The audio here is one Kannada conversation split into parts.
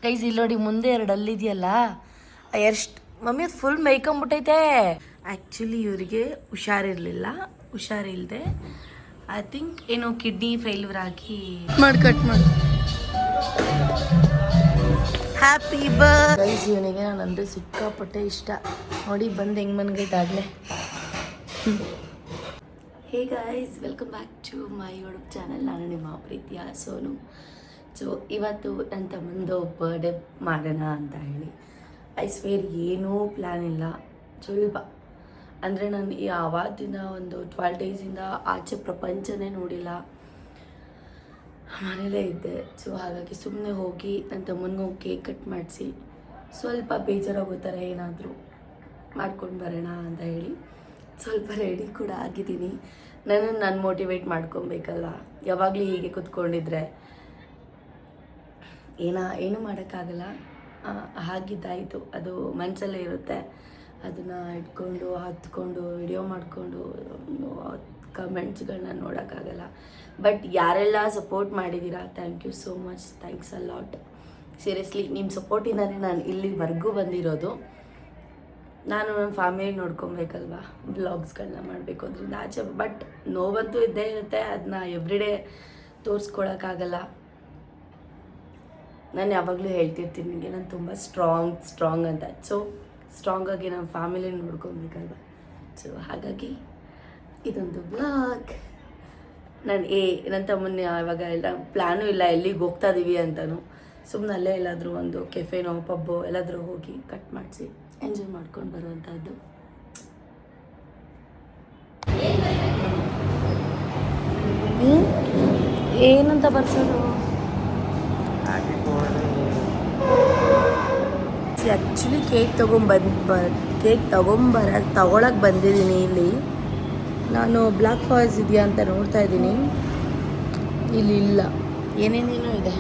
ಗೈಸ್ ಇಲ್ಲಿ ನೋಡಿ ಮುಂದೆ 2 ಅಲ್ಲಿದೆಯಲ್ಲ ಎಷ್ಟು ಮಮ್ಮಿ ಅದು ಫುಲ್ ಮೇಯ್ಕೊಂಬಿಟ್ಟೈತೆ. ಆ್ಯಕ್ಚುಲಿ ಇವರಿಗೆ ಹುಷಾರಿಲ್ಲದೆ ಐ ಥಿಂಕ್ ಏನೋ ಕಿಡ್ನಿ ಫೇಲ್ಯೂರ್ ಆಗಿ ಕಟ್ ಮಾಡಿ ಹ್ಯಾಪಿ ಗೈಸ್. ಇವನಿಗೆ ನಾನು ಅಂದರೆ ಸಿಕ್ಕಾಪಟ್ಟೆ ಇಷ್ಟ. ನೋಡಿ ಬಂದು ಹೆಂಗೆ ಮನ್ಗೈತಾಗಲೇ. Hey guys, welcome back to my YouTube channel. ನಾನು ನಿಮ್ಮ ಪ್ರೀತಿಯ ಸೋನು. ಸೊ ಇವತ್ತು ನನ್ನ ತಮ್ಮಂದು ಬರ್ಡೇ ಮಾಡೋಣ ಅಂತ ಹೇಳಿ ಐ ಸ್ವೇರ್ ಏನೂ ಪ್ಲ್ಯಾನ್ ಇಲ್ಲ. ಸ್ವಲ್ಪ ಅಂದರೆ ನಾನು ಆವತ್ತಿನ ಒಂದು 12 ಡೇಸಿಂದ ಆಚೆ ಪ್ರಪಂಚನೇ ನೋಡಿಲ್ಲ, ಮನೇಲೇ ಇದ್ದೆ. ಸೊ ಹಾಗಾಗಿ ಸುಮ್ಮನೆ ಹೋಗಿ ನನ್ನ ತಮ್ಮನಿಗೆ ಕೇಕ್ ಕಟ್ ಮಾಡಿಸಿ ಸ್ವಲ್ಪ ಬೇಜಾರಾಗೋ ಥರ ಏನಾದರೂ ಮಾಡ್ಕೊಂಡು ಬರೋಣ ಅಂತ ಹೇಳಿ ಸ್ವಲ್ಪ ರೆಡಿ ಕೂಡ ಆಗಿದ್ದೀನಿ. ನಾನು ಮೋಟಿವೇಟ್ ಮಾಡ್ಕೊಬೇಕಲ್ಲ. ಯಾವಾಗಲೂ ಹೀಗೆ ಕೂತ್ಕೊಂಡಿದ್ರೆ ಏನೂ ಮಾಡೋಕ್ಕಾಗಲ್ಲ. ಹಾಗಿದ್ದಾಯಿತು, ಅದು ಮನಸ್ಸಲ್ಲೇ ಇರುತ್ತೆ. ಅದನ್ನು ಇಟ್ಕೊಂಡು ಹತ್ಕೊಂಡು ವಿಡಿಯೋ ಮಾಡಿಕೊಂಡು ಕಮೆಂಟ್ಸ್ಗಳನ್ನ ನೋಡೋಕ್ಕಾಗಲ್ಲ. ಬಟ್ ಯಾರೆಲ್ಲ ಸಪೋರ್ಟ್ ಮಾಡಿದ್ದೀರಾ, thank you so much, thanks a lot. Seriously ನಿಮ್ಮ ಸಪೋರ್ಟಿಂದನೇ ನಾನು ಇಲ್ಲಿವರೆಗೂ ಬಂದಿರೋದು. ನಾನು ನನ್ನ ಫ್ಯಾಮಿಲಿ ನೋಡ್ಕೊಬೇಕಲ್ವ, ವ್ಲಾಗ್ಸ್ಗಳನ್ನ ಮಾಡಬೇಕು ಅದರಿಂದ ಆಚೆ. ಬಟ್ ನೋವಂತೂ ಇದ್ದೇ ಇರುತ್ತೆ, ಅದನ್ನ ಎವ್ರಿಡೇ ತೋರಿಸ್ಕೊಳಕ್ಕಾಗಲ್ಲ. ನಾನು ಯಾವಾಗಲೂ ಹೇಳ್ತಿರ್ತೀನಿ ನಿಮಗೆ, ನಾನು ತುಂಬ ಸ್ಟ್ರಾಂಗ್ ಅಂತ. ಸೊ ಸ್ಟ್ರಾಂಗಾಗಿ ನಮ್ಮ ಫ್ಯಾಮಿಲಿ ನೋಡ್ಕೊಬೇಕಲ್ವ. ಸೊ ಹಾಗಾಗಿ ಇದೊಂದು ವ್ಲಾಗ್. ನನ್ನ ತಮ್ಮನ ಇವಾಗ ಎಲ್ಲ ಪ್ಲ್ಯಾನು ಇಲ್ಲ ಎಲ್ಲಿಗೆ ಹೋಗ್ತಾ ಇದ್ದೀವಿ ಅಂತಲೂ. ಸುಮ್ಮನೆ ಅಲ್ಲೇ ಎಲ್ಲಾದರೂ ಒಂದು ಕೆಫೆನೋ ಪಬ್ಬೋ ಎಲ್ಲಾದರೂ ಹೋಗಿ ಕಟ್ ಮಾಡಿಸಿ ಎಂಜಾಯ್ ಮಾಡ್ಕೊಂಡು ಬರುವಂಥದ್ದು. ಏನಂತ ಬರ್ಸೋದು? ಆ್ಯಕ್ಚುಲಿ ಕೇಕ್ ತಗೊಳಕ್ಕೆ ಬಂದಿದ್ದೀನಿ ಇಲ್ಲಿ. ನಾನು ಬ್ಲ್ಯಾಕ್ ಫಾರೆಸ್ಟ್ ಇದೆಯಾ ಅಂತ ನೋಡ್ತಾ ಇದ್ದೀನಿ, ಇಲ್ಲಿ ಇಲ್ಲ, ಏನೇನೇನೋ ಇದೆ.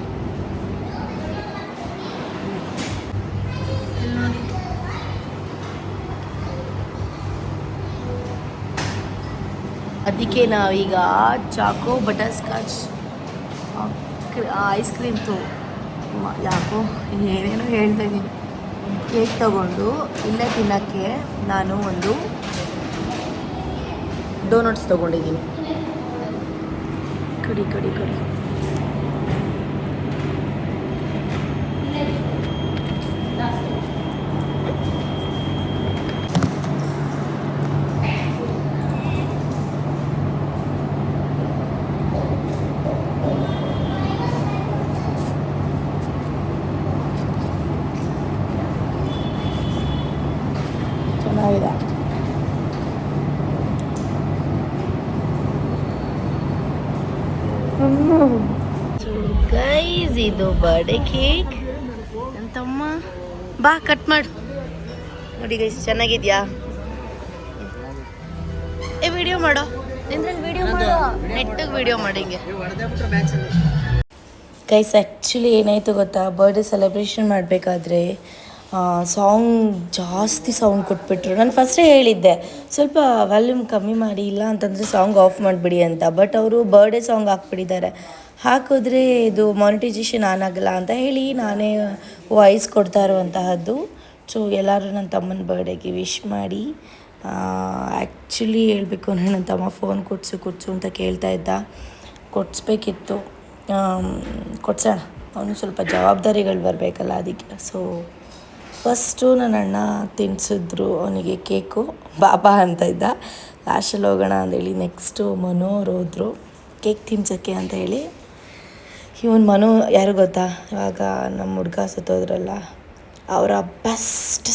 ಅದಕ್ಕೆ ನಾವೀಗ ಚಾಕೋ ಬಟರ್ ಸ್ಕಾಚ್ ಐಸ್ ಕ್ರೀಮ್ದು ಯಾಕೋ ಏನೇನೋ ಹೇಳ್ತಾ ಇದ್ದೀನಿ. ಕೇಕ್ ತಗೊಂಡು ಇಲ್ಲೇ ತಿನ್ನೋಕ್ಕೆ ನಾನು ಒಂದು ಡೋನಟ್ಸ್ ತೊಗೊಂಡಿದ್ದೀನಿ. ಕಡಿ ಚೆನ್ನಾಗಿದೆ. ಗೈಸ್ ಇದು ಬರ್ಡೇ ಕೇಕ್. ನನ್ನ ತಮ್ಮ ಬಾ ಕಟ್ ಮಾಡು. ನೋಡಿ ಗೈಸ್ ಚೆನ್ನಾಗಿದ್ಯಾ? ವಿಡಿಯೋ ಮಾಡೋ, ನೆಟ್ಟಿಗೆ ವಿಡಿಯೋ ಮಾಡಿ ಹಿಂಗೆ. ಗೈಸ್ ಆ್ಯಕ್ಚುಲಿ ಏನಾಯಿತು ಗೊತ್ತಾ, ಬರ್ಡೇ ಸೆಲೆಬ್ರೇಷನ್ ಮಾಡಬೇಕಾದ್ರೆ ಸಾಂಗ್ ಜಾಸ್ತಿ ಸೌಂಡ್ ಕೊಟ್ಬಿಟ್ರು. ನಾನು ಫಸ್ಟೇ ಹೇಳಿದ್ದೆ ಸ್ವಲ್ಪ ವಾಲ್ಯೂಮ್ ಕಮ್ಮಿ ಮಾಡಿ, ಇಲ್ಲ ಅಂತಂದರೆ ಸಾಂಗ್ ಆಫ್ ಮಾಡಿಬಿಡಿ ಅಂತ. ಬಟ್ ಅವರು ಬರ್ಡೇ ಸಾಂಗ್ ಹಾಕ್ಬಿಟ್ಟಿದ್ದಾರೆ. ಹಾಕಿದ್ರೆ ಇದು ಮಾನಿಟೈಸೇಷನ್ ಆನ್ ಆಗಲ್ಲ ಅಂತ ಹೇಳಿ ನಾನೇ ವಾಯ್ಸ್ ಕೊಡ್ತಾ ಇರುವಂತಹದ್ದು. ಸೊ ಎಲ್ಲರೂ ನನ್ನ ತಮ್ಮನ ಬರ್ಡೇಗೆ ವಿಶ್ ಮಾಡಿ. ಆ್ಯಕ್ಚುಲಿ ಹೇಳಬೇಕು ಅಂದರೆ ನನ್ನ ತಮ್ಮ ಫೋನ್ ಕೊಡಿಸು ಅಂತ ಕೇಳ್ತಾ ಇದ್ದ. ಕೊಡಿಸ್ಬೇಕಿತ್ತು, ಕೊಡ್ಸೋಣ, ಅವನು ಸ್ವಲ್ಪ ಜವಾಬ್ದಾರಿಗಳು ಬರಬೇಕಲ್ಲ ಅದಕ್ಕೆ. ಸೊ ಫಸ್ಟು ನನ್ನ ಅಣ್ಣ ತಿನ್ಸಿದ್ರು ಅವನಿಗೆ ಕೇಕು, ಬಾಬಾ ಅಂತ ಇದ್ದ. ಲಾಸ್ಟಲ್ಲಿ ಹೋಗೋಣ ಅಂದೇಳಿ ನೆಕ್ಸ್ಟು ಮನು ಅವ್ರು ಹೋದರು ಕೇಕ್ ತಿನ್ಸೋಕ್ಕೆ ಅಂತ ಹೇಳಿ. ಮನು ಯಾರು ಗೊತ್ತಾ, ಇವಾಗ ನಮ್ಮ ಹುಡುಗ ಸತ್ತೋದ್ರಲ್ಲ, ಅವರ ಬೆಸ್ಟ್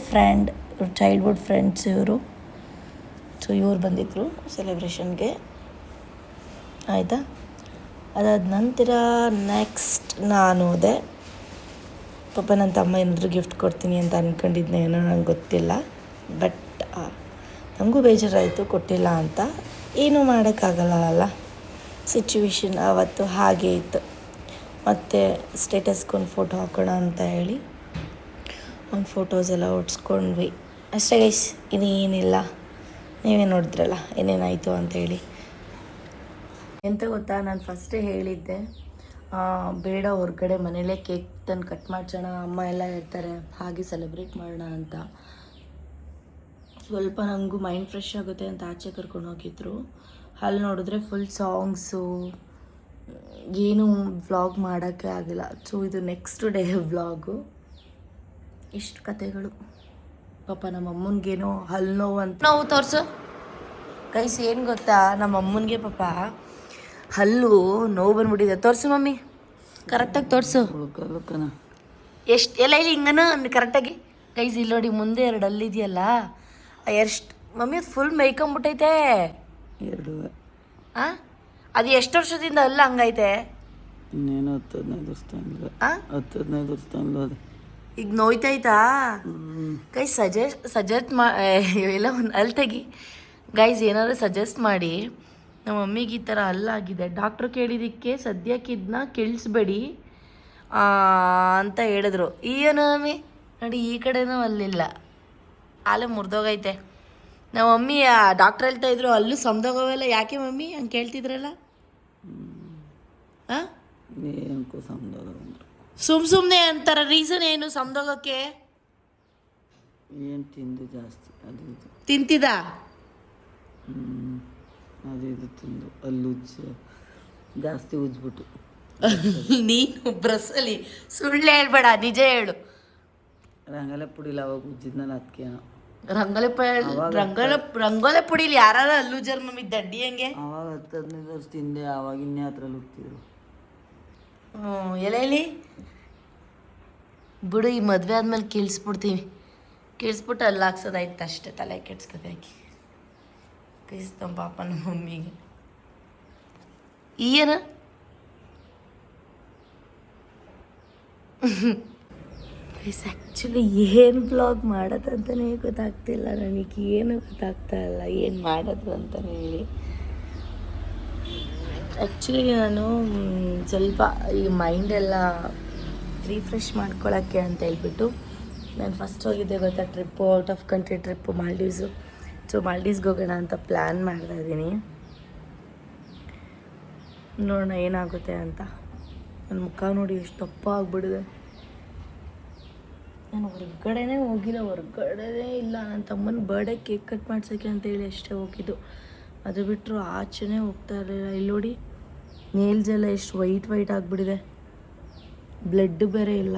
ಫ್ರೆಂಡ್, ಚೈಲ್ಡ್ಹುಡ್ ಫ್ರೆಂಡ್ಸ್ ಇವರು. ಸೊ ಇವ್ರು ಬಂದಿದ್ದರು ಸೆಲೆಬ್ರೇಷನ್ಗೆ, ಆಯಿತಾ. ಅದಾದ ನಂತರ ನೆಕ್ಸ್ಟ್ ನಾನು ಹೋದೆ. ಪಾಪ ನನ್ನ ತಮ್ಮ ಏನಾದರೂ ಗಿಫ್ಟ್ ಕೊಡ್ತೀನಿ ಅಂತ ಅಂದ್ಕೊಂಡಿದ್ದೆ, ಏನೋ ನಂಗೆ ಗೊತ್ತಿಲ್ಲ. ಬಟ್ ನನಗೂ ಬೇಜಾರಾಯಿತು ಕೊಟ್ಟಿಲ್ಲ ಅಂತ. ಏನೂ ಮಾಡೋಕ್ಕಾಗಲ್ಲ, ಸಿಚುವೇಶನ್ ಆವತ್ತು ಹಾಗೆ ಇತ್ತು. ಮತ್ತು ಸ್ಟೇಟಸ್ಗೊಂದು ಫೋಟೋ ಹಾಕೋಣ ಅಂತ ಹೇಳಿ ಒಂದು ಫೋಟೋಸ್ ಎಲ್ಲ ಹೊಡ್ಸ್ಕೊಂಡ್ವಿ ಅಷ್ಟೇ ಗೈಸ್, ಇನ್ನೇನಿಲ್ಲ. ನೀವೇ ನೋಡಿದ್ರಲ್ಲ ಏನೇನಾಯಿತು ಅಂತೇಳಿ. ಎಂತ ಗೊತ್ತಾ, ನಾನು ಫಸ್ಟೇ ಹೇಳಿದ್ದೆ ಬೇಡ ಹೊರಗಡೆ ಮನೇಲೇ ಕೇಕ್ ತಂದು ಕಟ್ ಮಾಡ್ಸೋಣ, ಅಮ್ಮ ಎಲ್ಲ ಇರ್ತಾರೆ, ಹಾಗೆ ಸೆಲೆಬ್ರೇಟ್ ಮಾಡೋಣ ಅಂತ. ಸ್ವಲ್ಪ ನನಗೂ ಮೈಂಡ್ ಫ್ರೆಶ್ ಆಗುತ್ತೆ ಅಂತ ಆಚೆ ಕರ್ಕೊಂಡು ಹೋಗಿದ್ರು. ಅಲ್ಲಿ ನೋಡಿದ್ರೆ ಫುಲ್ ಸಾಂಗ್ಸು, ಏನು ವ್ಲಾಗ್ ಮಾಡೋಕ್ಕೆ ಆಗಿಲ್ಲ. ಸೊ ಇದು ನೆಕ್ಸ್ಟ್ ಡೇ ವ್ಲಾಗು. ಇಷ್ಟು ಕತೆಗಳು. ಪಾಪ ನಮ್ಮ ಅಮ್ಮನಿಗೇನೋ ಹಲ್ಲು ನೋವು ಅಂತ ನೋವು ತೋರಿಸು ಕೈಸ್. ಏನು ಗೊತ್ತಾ, ನಮ್ಮ ಅಮ್ಮನಿಗೆ ಪಾಪ ಹಲ್ಲು ನೋವು ಬಂದ್ಬಿಟ್ಟಿದೆ. ತೋರಿಸು ಮಮ್ಮಿ, ಕರೆಕ್ಟಾಗಿ ತೋರಿಸು. ಎಷ್ಟು ಎಲ್ಲ ಇಲ್ಲಿ ಹಿಂಗನ ಕರೆಕ್ಟಾಗಿ ಕೈಸ್. ಇಲ್ಲಿ ನೋಡಿ ಮುಂದೆ 2 ಹಲ್ಲಿದೆಯಲ್ಲ, ಎಷ್ಟು ಮಮ್ಮಿ ಅದು ಫುಲ್ ಮೇಯ್ಕೊಂಬಿಟ್ಟೈತೆ. 2 ಹಾಂ, ಅದು ಎಷ್ಟು ವರ್ಷದಿಂದ ಅಲ್ಲ ಹಂಗೈತೆ? ಇನ್ನೇನು 10-15 ವರ್ಷ ಅದು ಈಗ ನೋಯ್ತೈತಾ ಗೈಸ್? ಸಜೆಸ್ಟ್ ಇವೆಲ್ಲ ಒಂದು ಅಲ್ಲಿ ತೆಗಿ ಗೈಸ್. ಏನಾದ್ರು ಸಜೆಸ್ಟ್ ಮಾಡಿ. ನಮ್ಮ ಮಮ್ಮಿಗೆ ಈ ಥರ ಅಲ್ಲಾಗಿದೆ. ಡಾಕ್ಟ್ರು ಕೇಳಿದ್ದಕ್ಕೆ ಸದ್ಯಕ್ಕೆ ಇದನ್ನ ಕೇಳಿಸ್ಬೇಡಿ ಅಂತ ಹೇಳಿದ್ರು. ಏನು ಮಮ್ಮಿ ನೋಡಿ, ಈ ಕಡೆನೂ ಅಲ್ಲಿಲ್ಲ, ಅಲ್ಲೇ ಮುರಿದೋಗೈತೆ. ನಮ್ಮ ಮಮ್ಮಿ ಡಾಕ್ಟ್ರ್ ಹೇಳ್ತಾ ಇದ್ರು ಅಲ್ಲೂ ಸಮದೋಗವೆಲ್ಲ. ಯಾಕೆ ಮಮ್ಮಿ ಹಂಗೆ ಕೇಳ್ತಿದ್ರಲ್ಲ? ಹಾಂ, ಸುಮ್ಮನೆ ಅಂತಾರ. ರೀಸನ್ ಏನು ಸಮದೋಗಕ್ಕೆ? ಏನು ತಿಂದು ಜಾಸ್ತಿ ಅದು ಇದು ತಿಂತಿದ್ದ ಅದು ಇದು ತಿಂದು ಅಲ್ಲೂ ಜಾಸ್ತಿ ಉಜ್ಬಿಟ್ಟು. ನೀನು ಬ್ರಸ್ಸಲ್ಲಿ ಸುಳ್ಳು ಹೇಳ್ಬೇಡ, ನಿಜ ಹೇಳು. ರಂಗೋಲೆ ಪುಡಿಲಿ ಅವಾಗ ಉಜ್ಜಿದ್ನಲ್ಲ ಅದಕ್ಕೇನೋ. ರಂಗೋಲೆ ಪುಡಿಲಿ ಯಾರು ಅಲ್ಲೂ ಜರ್ಮಮ್ಮಿ ದಡ್ಡಿ ಹಂಗೆ. ಅವಾಗ 10-15 ವರ್ಷ ತಿಂದೆ. ಅವಾಗ ಇನ್ನೇ ಹತ್ರಲ್ಲಿ ಉಗ್ತಿದ್ರು. ಎಲೆಯಲ್ಲಿ ಬಿಡು, ಈ ಮದುವೆ ಆದ್ಮೇಲೆ ಕೀಳ್ಸ್ಬಿಡ್ತೀವಿ. ಕೀಳ್ಸ್ಬಿಟ್ಟು ಅಲ್ಲಿ ಹಾಕ್ಸೋದಾಯ್ತು ಅಷ್ಟೇ. ತಲೆ ಕೆಡ್ಸ್ಕೊತೆ ಹಾಕಿ ಕೀಳ್ಸ್ತಮ್ಮ ಪಾಪ ನಮ್ಮ ಮಮ್ಮಿಗೆ. ಏನು ಆ್ಯಕ್ಚುಲಿ ಏನು ಬ್ಲಾಗ್ ಮಾಡೋದಂತಲೇ ಗೊತ್ತಾಗ್ತಿಲ್ಲ ನನಗೆ. ಏನು ಗೊತ್ತಾಗ್ತಾ ಇಲ್ಲ ಏನು ಮಾಡೋದು ಅಂತಲೇ ಹೇಳಿ. ಆ್ಯಕ್ಚುಲಿ ನಾನು ಸ್ವಲ್ಪ ಈ ಮೈಂಡೆಲ್ಲ ರಿಫ್ರೆಶ್ ಮಾಡ್ಕೊಳ್ಳೋಕ್ಕೆ ಅಂತ ಹೇಳ್ಬಿಟ್ಟು ನಾನು ಫಸ್ಟ್ ಹೋಗಿದ್ದೆ ಗೊತ್ತಾ trip, out of country trip, Maldives. So ಮಾಲ್ಡೀವ್ಸ್ಗೆ ಹೋಗೋಣ ಅಂತ ಪ್ಲ್ಯಾನ್ ಮಾಡ್ತಾಯಿದ್ದೀನಿ. ನೋಡೋಣ ಏನಾಗುತ್ತೆ ಅಂತ. ನನ್ನ ಮುಖ ನೋಡಿ ಎಷ್ಟು ದಪ್ಪ ಆಗಿಬಿಡಿದೆ. ನಾನು ಹೊರಗಡೆನೇ ಹೋಗಿಲ್ಲ, ಹೊರಗಡೆನೇ ಇಲ್ಲ. ನನ್ನ ತಮ್ಮನ ಬರ್ಡೇ ಕೇಕ್ ಕಟ್ ಮಾಡ್ಸೋಕ್ಕೆ ಅಂತೇಳಿ ಅಷ್ಟೇ ಹೋಗಿದ್ದು. ಅದು ಬಿಟ್ಟರು ಆಚೆನೇ ಹೋಗ್ತಾ ಇರಲಿಲ್ಲ. ಇಲ್ಲಿ ನೋಡಿ ನೇಲ್ಸ್ ಎಲ್ಲ ಎಷ್ಟು ವೈಟ್ ಆಗಿಬಿಟ್ಟಿದೆ. ಬ್ಲಡ್ ಬೇರೆ ಇಲ್ಲ.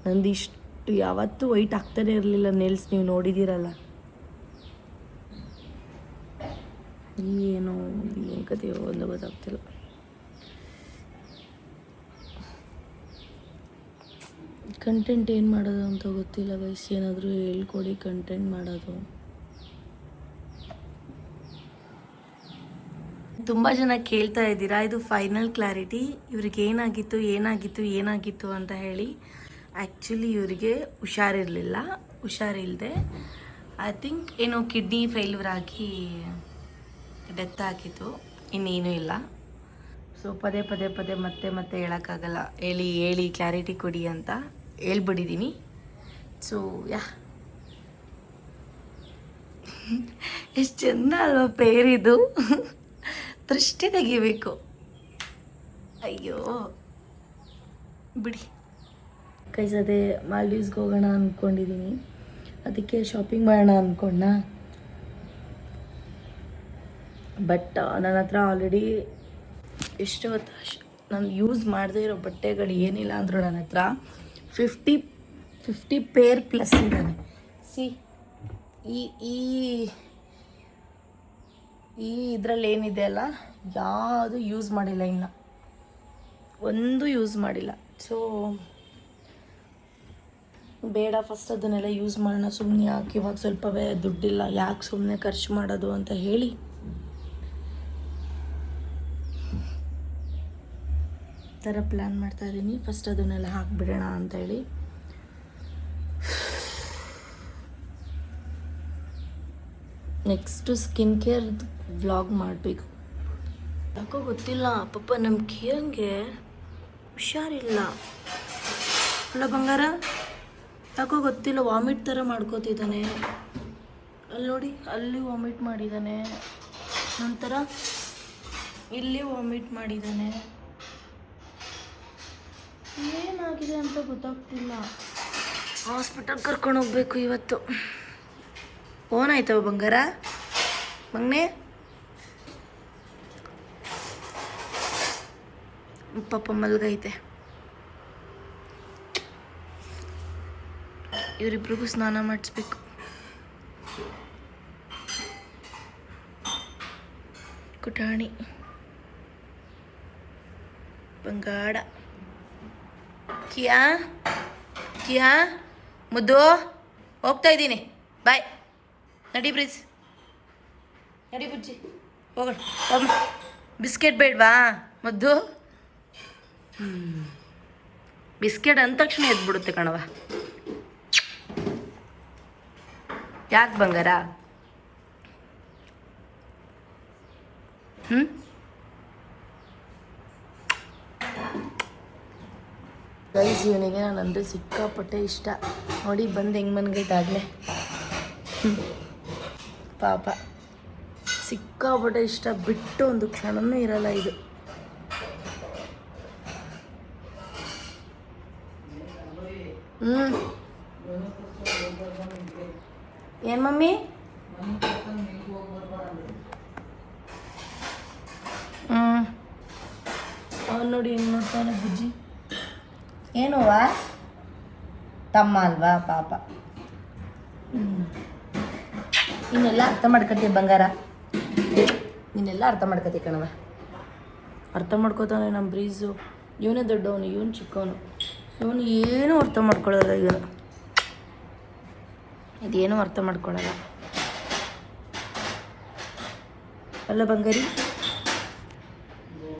ನಂದು ಇಷ್ಟು ಯಾವತ್ತೂ ವೈಟ್ ಆಗ್ತಾನೆ ಇರಲಿಲ್ಲ ನೇಲ್ಸ್, ನೀವು ನೋಡಿದ್ದೀರಲ್ಲ. ಏನು ಕಥೆಯೋ ಒಂದು ಗೊತ್ತಾಗ್ತಿಲ್ಲ. ಕಂಟೆಂಟ್ ಏನು ಮಾಡೋದು ಅಂತ ಗೊತ್ತಿಲ್ಲ ಗೈಸ್. ಏನಾದರೂ ಹೇಳ್ಕೊಡಿ ಕಂಟೆಂಟ್ ಮಾಡೋದು. ತುಂಬ ಜನ ಕೇಳ್ತಾ ಇದ್ದೀರಾ ಇದು ಫೈನಲ್ ಕ್ಲಾರಿಟಿ, ಇವ್ರಿಗೆ ಏನಾಗಿತ್ತು ಅಂತ ಹೇಳಿ. ಆ್ಯಕ್ಚುಲಿ ಇವರಿಗೆ ಹುಷಾರಿಲ್ಲದೆ ಐ ಥಿಂಕ್ ಏನೋ ಕಿಡ್ನಿ ಫೇಲ್ಯೂರ್ ಆಗಿ ಡೆತ್ ಆಗಿತ್ತು, ಇನ್ನೇನೂ ಇಲ್ಲ. ಸೊ ಪದೇ ಮತ್ತೆ ಹೇಳೋಕ್ಕಾಗಲ್ಲ. ಹೇಳಿ ಕ್ಲಾರಿಟಿ ಕೊಡಿ ಅಂತ ಹೇಳ್ಬಿಟ್ಟಿದ್ದೀನಿ. ಸೊ ಎಷ್ಟು ಚೆಂದ ಅಲ್ವಾ ಪೇರಿದು. ದೃಷ್ಟಿ ತೆಗಿಬೇಕು. ಅಯ್ಯೋ ಬಿಡಿ ಕೈಸ್. ಅದೇ ಮಾಲ್ಡೀವ್ಸ್ಗೆ ಹೋಗೋಣ ಅಂದ್ಕೊಂಡಿದ್ದೀನಿ. ಅದಕ್ಕೆ ಶಾಪಿಂಗ್ ಮಾಡೋಣ ಅಂದ್ಕೊಂಡ. ಬಟ್ ನನ್ನ ಹತ್ರ ಆಲ್ರೆಡಿ ಎಷ್ಟು ಗೊತ್ತಾ, ನಾನು ಯೂಸ್ ಮಾಡದೇ ಇರೋ ಬಟ್ಟೆಗಳು ಏನಿಲ್ಲ ಅಂದರೂ ನನ್ನ ಹತ್ರ 50 ಪೇರ್ ಪ್ಲಸ್ ಇದ್ದಾನೆ. ಸಿ ಈ ಇದರಲ್ಲಿ ಏನಿದೆ ಅಲ್ಲ, ಯಾವುದು ಯೂಸ್ ಮಾಡಿಲ್ಲ, ಇನ್ನು ಒಂದು ಯೂಸ್ ಮಾಡಿಲ್ಲ. ಸೊ ಬೇಡ, ಫಸ್ಟ್ ಅದನ್ನೆಲ್ಲ ಯೂಸ್ ಮಾಡೋಣ. ಸುಮ್ಮನೆ ಯಾಕೆ ಇವಾಗ ಸ್ವಲ್ಪ ದುಡ್ಡಿಲ್ಲ, ಯಾಕೆ ಸುಮ್ಮನೆ ಖರ್ಚು ಮಾಡೋದು ಅಂತ ಹೇಳಿ ಥರ ಪ್ಲ್ಯಾನ್ ಮಾಡ್ತಾಯಿದ್ದೀನಿ. ಫಸ್ಟ್ ಅದನ್ನೆಲ್ಲ ಹಾಕಿಬಿಡೋಣ ಅಂತೇಳಿ. ನೆಕ್ಸ್ಟು ಸ್ಕಿನ್ ಕೇರ್ ವ್ಲಾಗ್ ಮಾಡಬೇಕು. ಯಾಕೋ ಗೊತ್ತಿಲ್ಲ ಪಾಪ ನಮ್ಮ ಕಿಯಂಗೆ ಹುಷಾರಿಲ್ಲ ಅಲ್ಲ ಬಂಗಾರ, ಯಾಕೋ ಗೊತ್ತಿಲ್ಲ ವಾಮಿಟ್ ಥರ ಮಾಡ್ಕೋತಿದ್ದಾನೆ. ಅಲ್ಲಿ ನೋಡಿ, ಅಲ್ಲಿ ವಾಮಿಟ್ ಮಾಡಿದ್ದಾನೆ, ನಂತರ ಇಲ್ಲಿ ವಾಮಿಟ್ ಮಾಡಿದ್ದಾನೆ. ಏನಾಗಿದೆ ಅಂತ ಗೊತ್ತಾಗ್ತಿಲ್ಲ. ಹಾಸ್ಪಿಟಲ್ ಕರ್ಕೊಂಡು ಹೋಗ್ಬೇಕು ಇವತ್ತು. ಫೋನ್ ಆಯ್ತವ ಬಂಗಾರ ಬಂಗನೆ ಪಾಪ ಮಲ್ಗೈತೆ. ಇವರಿಬ್ರಿಗೂ ಸ್ನಾನ ಮಾಡಿಸ್ಬೇಕು. ಕುಟಾಣಿ ಬಂಗಾಡ ಕಿಯಾ ಕಿಯಾ ಮುದ್ದು ಹೋಗ್ತಾ ಇದ್ದೀನಿ, ಬಾಯ್. ನಡಿ ಬ್ರಿಜ್, ನಡಿ ಬುಜ್ಜಿ ಹೋಗೋಣ. ಬಿಸ್ಕೆಟ್ ಬೇಡವಾ ಮುದ್ದು? ಬಿಸ್ಕೆಟ್ ಅಂದ ತಕ್ಷಣ ಎದ್ಬಿಡುತ್ತೆ ಕಣವ. ಯಾಕೆ ಬಂಗಾರ? ಗೈಸ್, ಇವನಿಗೆ ನಾನು ಅಂದರೆ ಸಿಕ್ಕಾಪಟ್ಟೆ ಇಷ್ಟ. ನೋಡಿ ಬಂದು ಹೆಂಗೆ ಮನ್ಗೈತಾಗಲೇ. ಪಾಪ ಸಿಕ್ಕಾಪಟ್ಟೆ ಇಷ್ಟ, ಬಿಟ್ಟು ಒಂದು ಕ್ಷಣನೂ ಇರಲ್ಲ ಇದು. ಏನು ಮಮ್ಮಿ? ಅವನು ನೋಡಿ ಹೆಂಗೆ ನೋಡ್ತಾನೆ ಬುಜ್ಜಿ. ಏನುವ ತಮ್ಮ ಅಲ್ವಾ ಪಾಪ. ಇನ್ನೆಲ್ಲ ಅರ್ಥ ಮಾಡ್ಕೊತೀವಿ ಬಂಗಾರ, ನೀನೆಲ್ಲ ಅರ್ಥ ಮಾಡ್ಕೊತೀವಿ ಕಣವ. ಅರ್ಥ ಮಾಡ್ಕೋತಾನೆ ನಮ್ಮ ಬ್ರೀಸು. ಇವನೇ ದೊಡ್ಡವನು, ಇವನು ಚಿಕ್ಕವನು. ಇವನು ಏನೂ ಅರ್ಥ ಮಾಡ್ಕೊಳ್ಳಲ್ಲ. ಇವನು ಇದೇನೂ ಅರ್ಥ ಮಾಡ್ಕೊಳ್ಳಲ್ಲ ಅಲ್ಲ ಬಂಗಾರಿ?